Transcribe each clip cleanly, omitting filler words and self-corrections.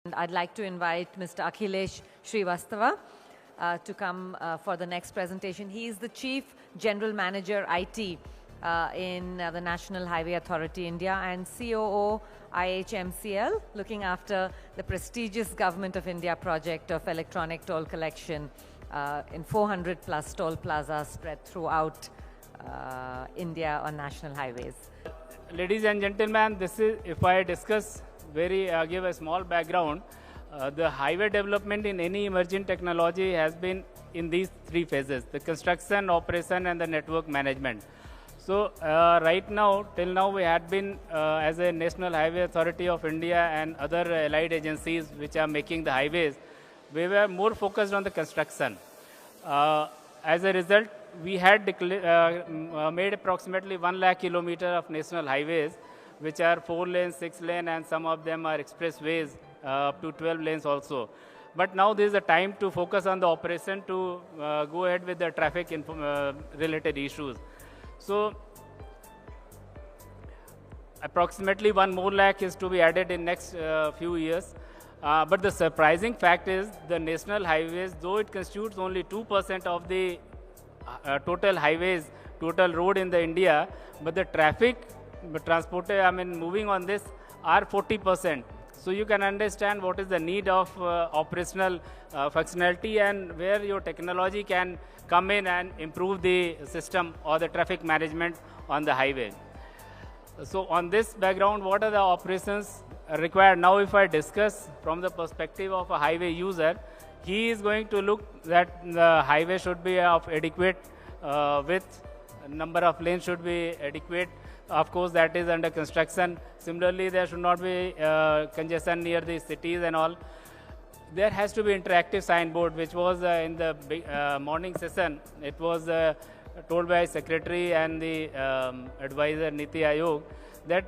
And I'd like to invite Mr. Akhilesh Srivastava to come for the next presentation. He is the Chief General Manager IT in the National Highway Authority India and COO IHMCL, looking after the prestigious Government of India project of electronic toll collection in 400 plus toll plazas spread throughout India on national highways. Ladies and gentlemen, this is, if I discuss give a small background, the highway development in any emerging technology has been in these three phases: the construction, operation, and the network management. So right now, till now, we had been as a National Highway Authority of India and other allied agencies which are making the highways, we were more focused on the construction. As a result, we had made approximately 1 lakh kilometer of national highways, which are 4 lanes, 6 lanes, and some of them are expressways up to 12 lanes also. But now there is a time to focus on the operation to go ahead with the traffic related issues. So approximately 1 more lakh is to be added in next few years. But the surprising fact is the national highways, though it constitutes only 2% of the total highways, total road in the India, but the traffic moving on this are 40%. So you can understand what is the need of operational functionality and where your technology can come in and improve the system or the traffic management on the highway. So on this background, what are the operations required? Now if I discuss from the perspective of a highway user, he is going to look that the highway should be of adequate width, number of lanes should be adequate. Of course, that is under construction. Similarly, there should not be congestion near the cities and all. There has to be interactive signboard, which was in the morning session. It was told by Secretary and the advisor Niti Aayog that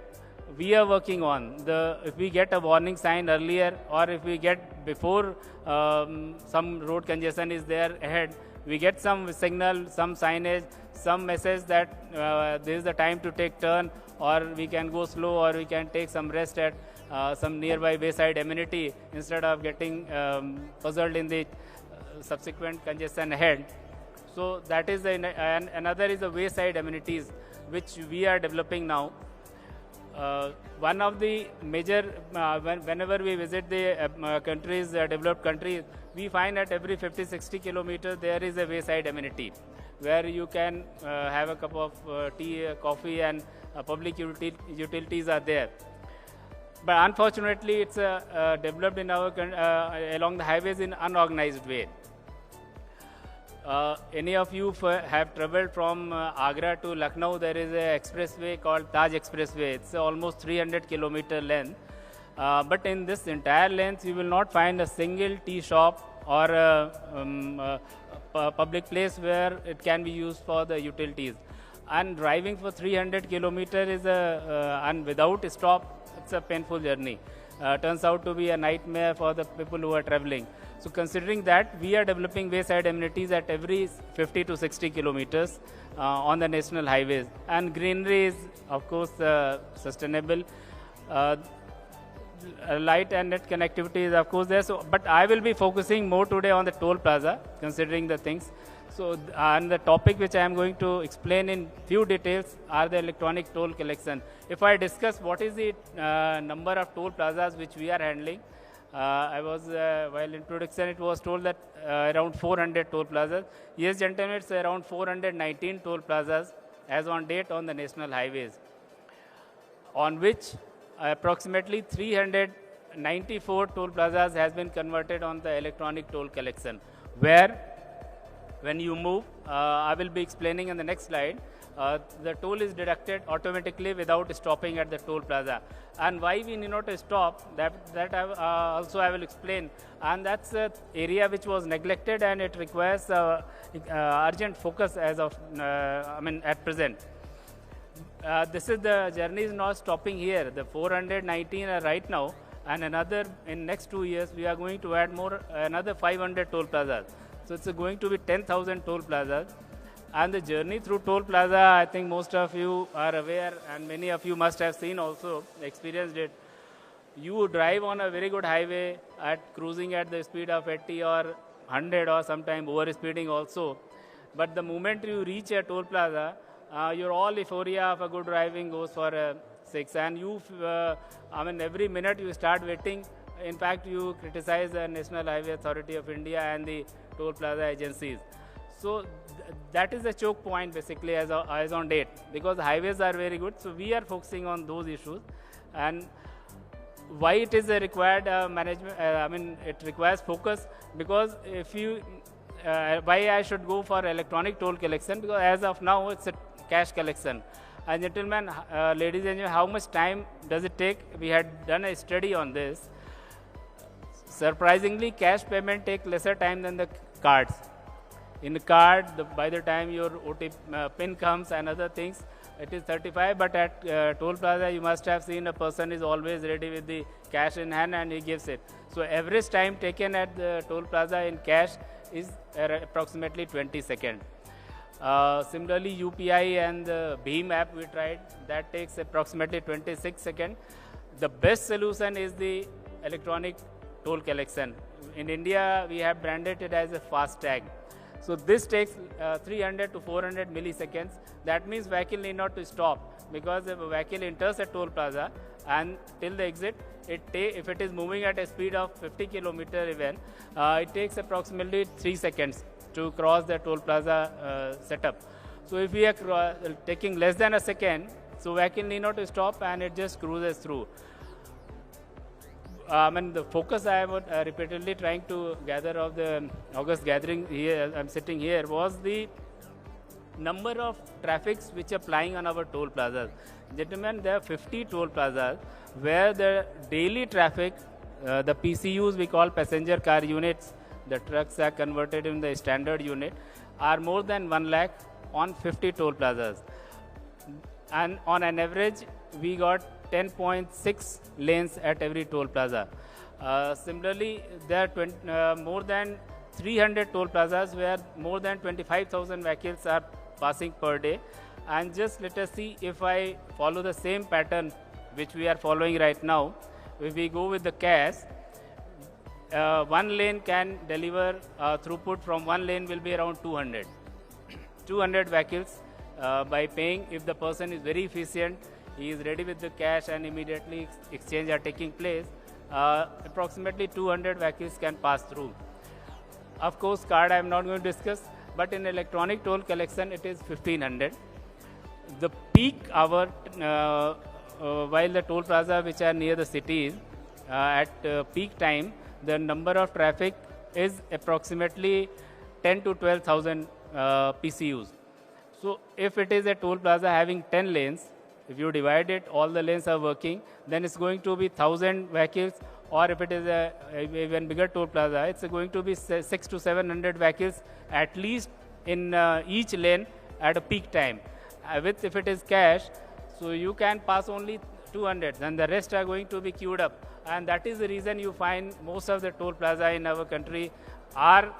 we are working on if we get a warning sign earlier, or if we get before some road congestion is there ahead, we get some signal, some signage, some message that this is the time to take turn, or we can go slow, or we can take some rest at some nearby wayside amenity instead of getting puzzled in the subsequent congestion ahead. So that is and another is the wayside amenities, which we are developing now. One of the major, whenever we visit the countries, developed countries, we find that every 50-60 kilometers there is a wayside amenity where you can have a cup of tea, coffee, and public utilities are there. But unfortunately, it's developed in our along the highways in unorganized way. Any of you have traveled from Agra to Lucknow, there is an expressway called Taj Expressway. It's almost 300 kilometer length. But in this entire length, you will not find a single tea shop or a public place where it can be used for the utilities. And driving for 300 kilometers is and without a stop, it's a painful journey. Turns out to be a nightmare for the people who are traveling. So considering that, we are developing wayside amenities at every 50 to 60 kilometers on the national highways. And greenery is, of course, sustainable. Light and net connectivity is, of course, there. So, but I will be focusing more today on the toll plaza, considering the things. So, and the topic which I am going to explain in few details are the electronic toll collection. If I discuss what is the number of toll plazas which we are handling, while introduction it was told that around 400 toll plazas. Yes, gentlemen, it's around 419 toll plazas as on date on the national highways, on which approximately 394 toll plazas has been converted on the electronic toll collection, where when you move, I will be explaining in the next slide, the toll is deducted automatically without stopping at the toll plaza. And why we need not stop, that also I will explain. And that's an area which was neglected, and it requires urgent focus as of, at present. This is the journey is not stopping here. The 419 are right now, and another in next 2 years we are going to add another 500 toll plazas. So it's going to be 10,000 toll plazas. And the journey through toll plaza, I think most of you are aware, and many of you must have seen also, experienced it. You drive on a very good highway at cruising at the speed of 80 or 100 or sometime over speeding also. But the moment you reach a toll plaza, your all euphoria of a good driving goes for a 6. And you, I mean, every minute you start waiting. In fact, you criticize the National Highway Authority of India and the toll plaza agencies. So that is the choke point basically as on date, because highways are very good. So we are focusing on those issues. And why it is a required management, I mean, it requires focus, because if you, why I should go for electronic toll collection, because as of now it's a cash collection. And gentlemen, ladies and gentlemen, how much time does it take? We had done a study on this. Surprisingly, cash payment takes lesser time than the cards. In the card, by the time your OTP PIN comes and other things, it is 35, but at toll plaza, you must have seen a person is always ready with the cash in hand and he gives it. So average time taken at the toll plaza in cash is approximately 20 seconds. Similarly, UPI and the Bheem app we tried, that takes approximately 26 seconds. The best solution is the electronic toll collection. In India, we have branded it as a FASTag. So this takes 300 to 400 milliseconds. That means vehicle need not to stop, because if a vehicle enters a toll plaza and till the exit, if it is moving at a speed of 50 kilometer even, it takes approximately 3 seconds to cross the toll plaza setup. So if we are taking less than a second, so vehicle need not to stop and it just cruises through. I mean, the focus I was repeatedly trying to gather of the August gathering here, I'm sitting here, was the number of traffics which are plying on our toll plazas. Gentlemen, there are 50 toll plazas where the daily traffic, the PCUs we call passenger car units, the trucks are converted in the standard unit, are more than 1 lakh on 50 toll plazas. And on an average, we got 10.6 lanes at every toll plaza. Similarly, there are more than 300 toll plazas where more than 25,000 vehicles are passing per day. And just let us see, if I follow the same pattern which we are following right now, if we go with the cash, one lane can deliver throughput from one lane will be around 200. 200 vehicles by paying. If the person is very efficient, he is ready with the cash and immediately exchange are taking place, approximately 200 vehicles can pass through. Of course, card I am not going to discuss, but in electronic toll collection it is 1500. The peak hour, while the toll plaza which are near the cities, at peak time, the number of traffic is approximately 10 to 12,000 PCUs. So if it is a toll plaza having 10 lanes, if you divide it, all the lanes are working, then it's going to be 1,000 vehicles, or if it is a even bigger toll plaza, it's going to be 600 to 700 vehicles at least in each lane at a peak time. If it is cash, so you can pass only 200, then the rest are going to be queued up. And that is the reason you find most of the toll plaza in our country are,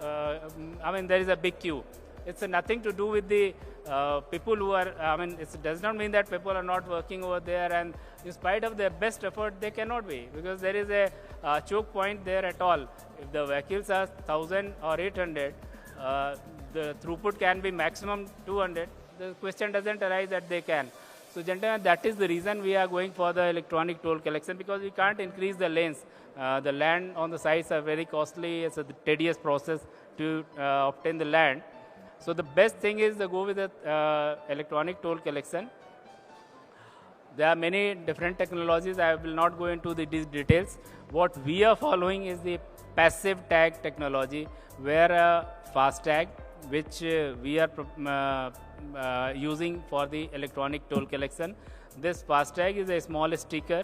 I mean, there is a big queue. It's nothing to do with the people who are, I mean, it does not mean that people are not working over there, and in spite of their best effort, they cannot be, because there is a choke point there at all. If the vehicles are 1,000 or 800, the throughput can be maximum 200. The question doesn't arise that they can. So gentlemen, that is the reason we are going for the electronic toll collection, because we can't increase the lanes. The land on the sites are very costly. It's a tedious process to obtain the land. So the best thing is to go with the electronic toll collection. There are many different technologies. I will not go into these details. What we are following is the passive tag technology, where a FASTag, which we are using for the electronic toll collection. This FASTag is a small sticker.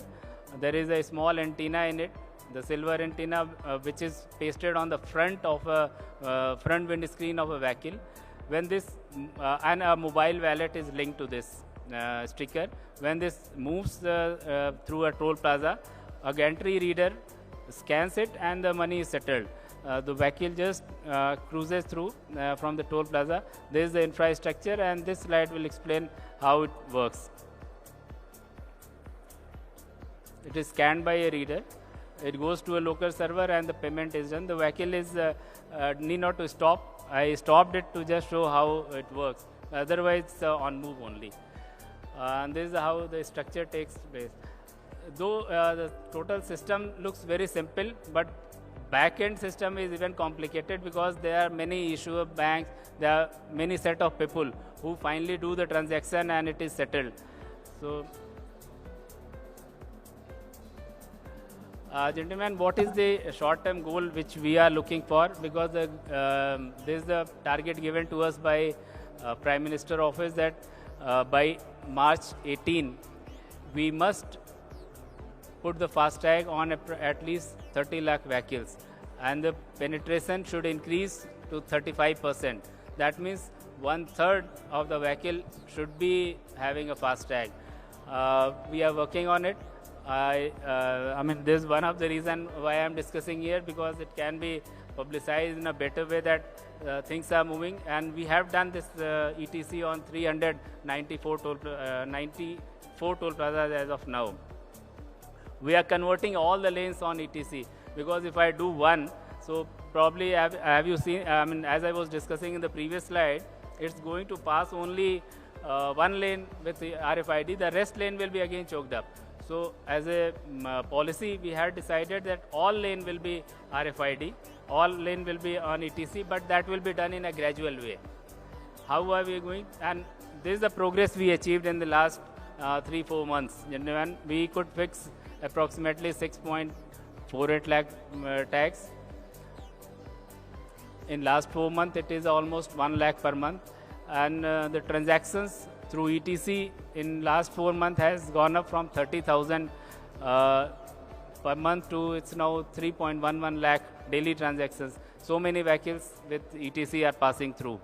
There is a small antenna in it, the silver antenna, which is pasted on the front of a front windscreen of a vehicle. When this and a mobile wallet is linked to this sticker. When this moves through a toll plaza, a gantry reader scans it and the money is settled. The vehicle just cruises through from the toll plaza. This is the infrastructure, and this slide will explain how it works. It is scanned by a reader. It goes to a local server and the payment is done. The vehicle is need not to stop. I stopped it to just show how it works. Otherwise, on move only. And this is how the structure takes place. Though the total system looks very simple, but back-end system is even complicated because there are many issuer banks, there are many set of people who finally do the transaction and it is settled. So, gentlemen, what is the short-term goal which we are looking for? Because this is the target given to us by Prime Minister Office that by March 18, we must put the FASTag on at least 30 lakh vehicles, and the penetration should increase to 35%. That means 1/3 of the vehicle should be having a FASTag. We are working on it. I mean, this is one of the reasons why I'm discussing here, because it can be publicized in a better way that things are moving, and we have done this ETC on 394 toll plazas as of now. We are converting all the lanes on ETC, because if I do one, so probably have you seen, I mean, as I was discussing in the previous slide, it's going to pass only one lane with the RFID, the rest lane will be again choked up. So as a policy, we had decided that all lane will be RFID, all lane will be on ETC, but that will be done in a gradual way. How are we going? And this is the progress we achieved in the last 3-4 months. And we could fix approximately 6.48 lakh tags. In last 4 months, it is almost 1 lakh per month. And the transactions through ETC in last 4 months has gone up from 30,000 per month to it's now 3.11 lakh daily transactions. So many vehicles with ETC are passing through.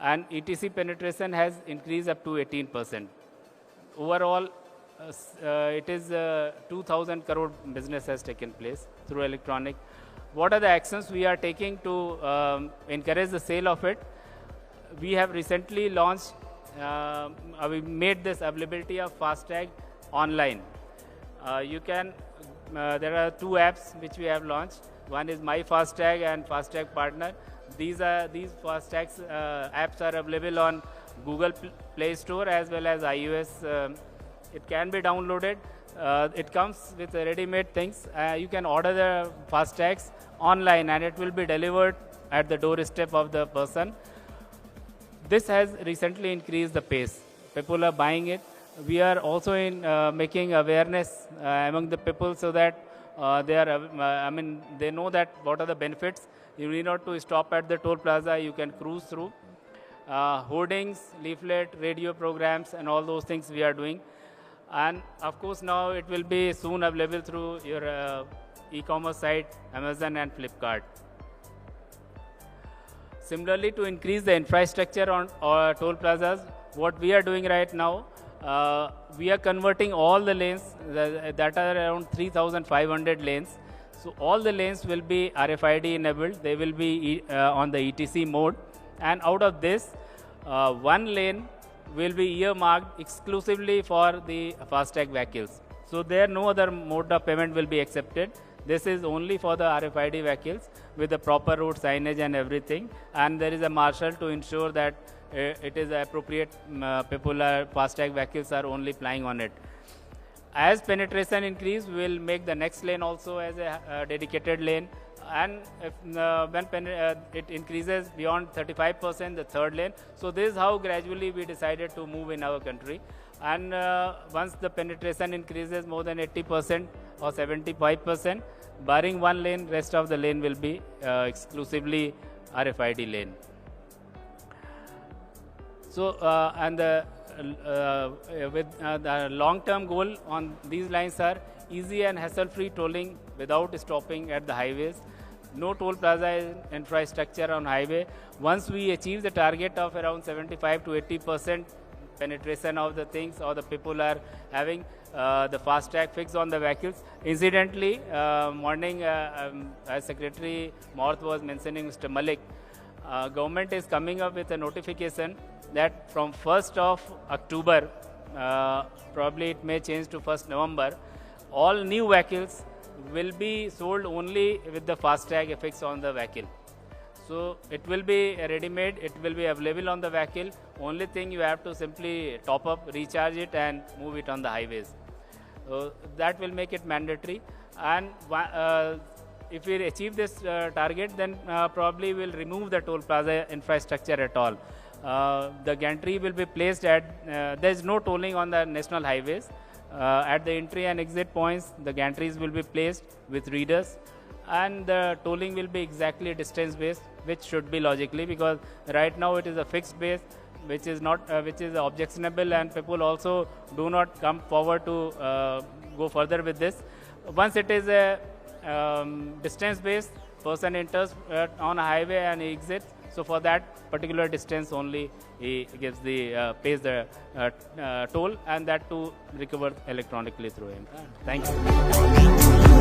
And ETC penetration has increased up to 18%. Overall, it is 2,000 crore business has taken place through electronic. What are the actions we are taking to encourage the sale of it? We have recently launched, we made this availability of FASTag online. You can, there are 2 apps which we have launched. One is My FASTag and FASTag Partner. These FASTag apps are available on Google Play Store as well as iOS. It can be downloaded. It comes with ready-made things. You can order the FASTags online and it will be delivered at the doorstep of the person. This has recently increased the pace. People are buying it. We are also in making awareness among the people so that they know that what are the benefits. You need not to stop at the toll plaza. You can cruise through. Hoardings, leaflet, radio programs, and all those things we are doing. And of course, now it will be soon available through your e-commerce site, Amazon and Flipkart. Similarly, to increase the infrastructure on toll plazas, what we are doing right now, we are converting all the lanes that are around 3,500 lanes. So all the lanes will be RFID enabled. They will be on the ETC mode. And out of this, one lane will be earmarked exclusively for the FASTag vehicles. So there no other mode of payment will be accepted. This is only for the RFID vehicles with the proper road signage and everything. And there is a marshal to ensure that it is appropriate. People are FASTag vehicles are only plying on it. As penetration increase, we will make the next lane also as a dedicated lane. And if, when it increases beyond 35%, the third lane. So this is how gradually we decided to move in our country. And once the penetration increases more than 80% or 75%, barring one lane, rest of the lane will be exclusively RFID lane. So, and with the long-term goal on these lines are easy and hassle-free tolling without stopping at the highways. No toll plaza infrastructure on highway. Once we achieve the target of around 75 to 80% penetration of the things, or the people are having the FASTag fixed on the vehicles. Incidentally, morning, as Secretary Morth was mentioning, Mr. Malik, government is coming up with a notification that from 1st of October, probably it may change to 1st November, all new vehicles will be sold only with the FASTag affixed on the vehicle. So it will be ready-made, it will be available on the vehicle. Only thing you have to simply top up, recharge it and move it on the highways. That will make it mandatory. And if we achieve this target, then probably we'll remove the toll plaza infrastructure at all. The gantry will be placed at, there is no tolling on the national highways. At the entry and exit points, the gantries will be placed with readers, and the tolling will be exactly distance based, which should be logically, because right now it is a fixed base, which is not, which is objectionable, and people also do not come forward to go further with this. Once it is a distance based, person enters on a highway and exits. So for that particular distance only, he gives the pays the toll, and that too recovered electronically through him. Thank you.